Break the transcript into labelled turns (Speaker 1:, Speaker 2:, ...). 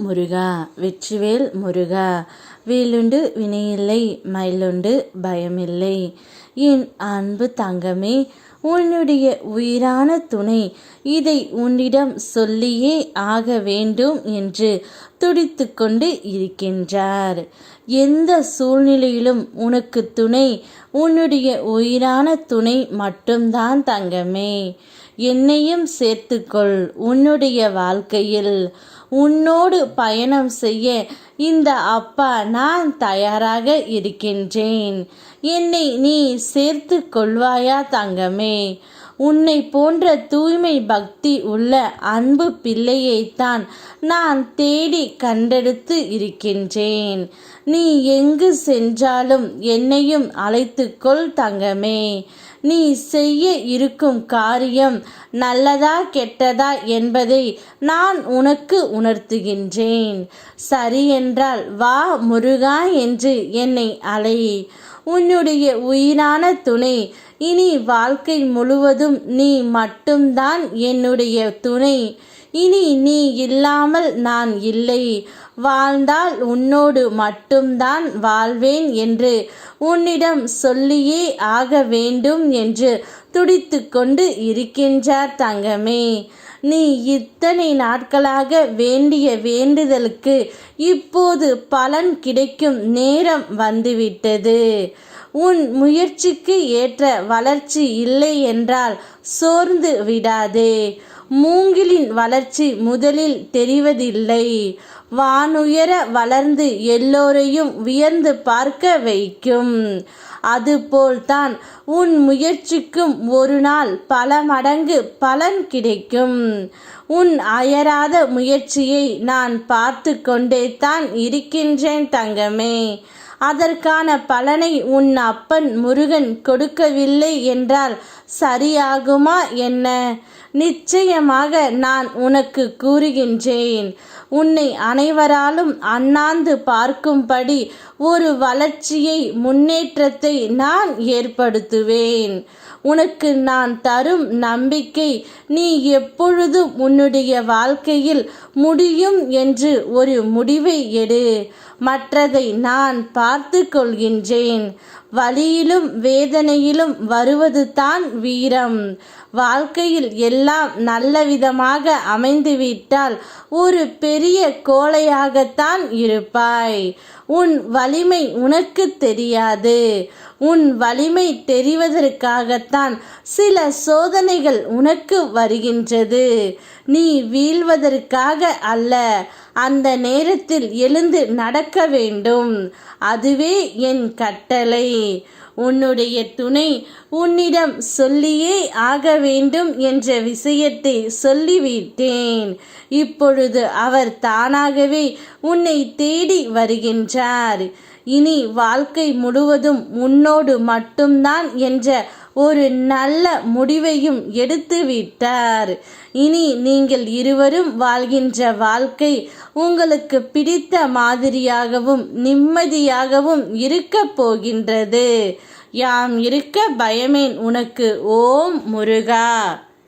Speaker 1: முருகா. வெற்றிவேல் முருகா. வேலுண்டு வினையில்லை, மயிலுண்டு பயமில்லை. என் அன்பு தங்கமே, உன்னுடைய உயிரான துணை இதை உன்னிடம் சொல்லியே ஆக வேண்டும் என்று துடித்து கொண்டு இருக்கின்றார். எந்த சூழ்நிலையிலும் உனக்கு துணை உன்னுடைய உயிரான துணை மட்டும்தான் தங்கமே. என்னையும் சேர்த்துக்கொள் உன்னுடைய வாழ்க்கையில். உன்னோடு பயணம் செய்ய இந்த அப்பா நான் தயாராக இருக்கின்றேன். என்னை நீ சேர்த்து கொள்வாயா தங்கமே? உன்னை போன்ற தூய்மை பக்தி உள்ள அன்பு பிள்ளையைத்தான் நான் தேடி கண்டெடுத்து இருக்கின்றேன். நீ எங்கு சென்றாலும் என்னையும் அழைத்துக்கொள் தங்கமே. நீ செய்ய இருக்கும் காரியம் நல்லதா கெட்டதா என்பதை நான் உனக்கு உணர்த்துகின்றேன். சரி என்றால் வா முருகா என்று என்னை அழை. உன்னுடைய உயிரான துணை. இனி வாழ்க்கை முழுவதும் நீ மட்டும்தான் என்னுடைய துணை. இனி நீ இல்லாமல் நான் இல்லை. வாழ்ந்தால் உன்னோடு மட்டும்தான் வாழ்வேன் என்று உன்னிடம் சொல்லியே ஆக வேண்டும் என்று துடித்து கொண்டு இருக்கின்றார் தங்கமே. நீ இத்தனை நாட்களாக வேண்டிய வேண்டுதலுக்கு இப்போது பலன் கிடைக்கும் நேரம் வந்துவிட்டது. உன் முயற்சிக்கு ஏற்ற வளர்ச்சி இல்லை என்றால் சோர்ந்து விடாதே. மூங்கிலின் வளர்ச்சி முதலில் தெரிவதில்லை. வானுயர வளர்ந்து எல்லோரையும் வியந்து பார்க்க வைக்கும். அதுபோல்தான் உன் முயற்சிக்கும் ஒரு நாள் பல மடங்கு பலன் கிடைக்கும். உன் அயராத முயற்சியை நான் பார்த்து கொண்டே தான் இருக்கின்றேன் தங்கமே. அதற்கான பலனை உன் அப்பன் முருகன் கொடுக்கவில்லை என்றால் சரியாகுமா என்ன? நிச்சயமாக நான் உனக்கு கூறுகின்றேன். உன்னை அனைவராலும் அண்ணாந்து பார்க்கும்படி ஒரு வளர்ச்சியை முன்னேற்றத்தை நான் ஏற்படுத்துவேன். உனக்கு நான் தரும் நம்பிக்கை நீ எப்பொழுதும் உன்னுடைய வாழ்க்கையில் முடியும் என்று ஒரு முடிவை எடு. மற்றதை நான் பார்த்து கொள்கின்றேன். வலியிலும் வேதனையிலும் வருவது தான் வீரம். வாழ்க்கையில் எல்லாம் நல்ல விதமாக அமைந்துவிட்டால் ஒரு பெரிய கோழையாகத்தான் இருப்பாய். உன் வலிமை உனக்கு தெரியாது. உன் வலிமை தெரிவதற்காகத்தான் சில சோதனைகள் உனக்கு வருகின்றது. நீ வீழ்வதற்காக அல்ல. அந்த நேரத்தில் எழுந்து நடக்க வேண்டும். அதுவே என் கட்டளை. உன்னுடைய துணை உன்னிடம் சொல்லியே ஆக வேண்டும் என்ற விஷயத்தை சொல்லிவிட்டேன். இப்பொழுது அவர் தானாகவே உன்னை தேடி வருகின்றார். இனி வாழ்க்கை முழுவதும் உன்னோடு மட்டும்தான் என்ற ஒரு நல்ல முடிவையும் எடுத்து விட்டார். இனி நீங்கள் இருவரும் வாழ்கின்ற வாழ்க்கை உங்களுக்கு பிடித்த மாதிரியாகவும் நிம்மதியாகவும் இருக்க போகின்றது. யாம் இருக்க பயமேன் உனக்கு. ஓம் முருகா.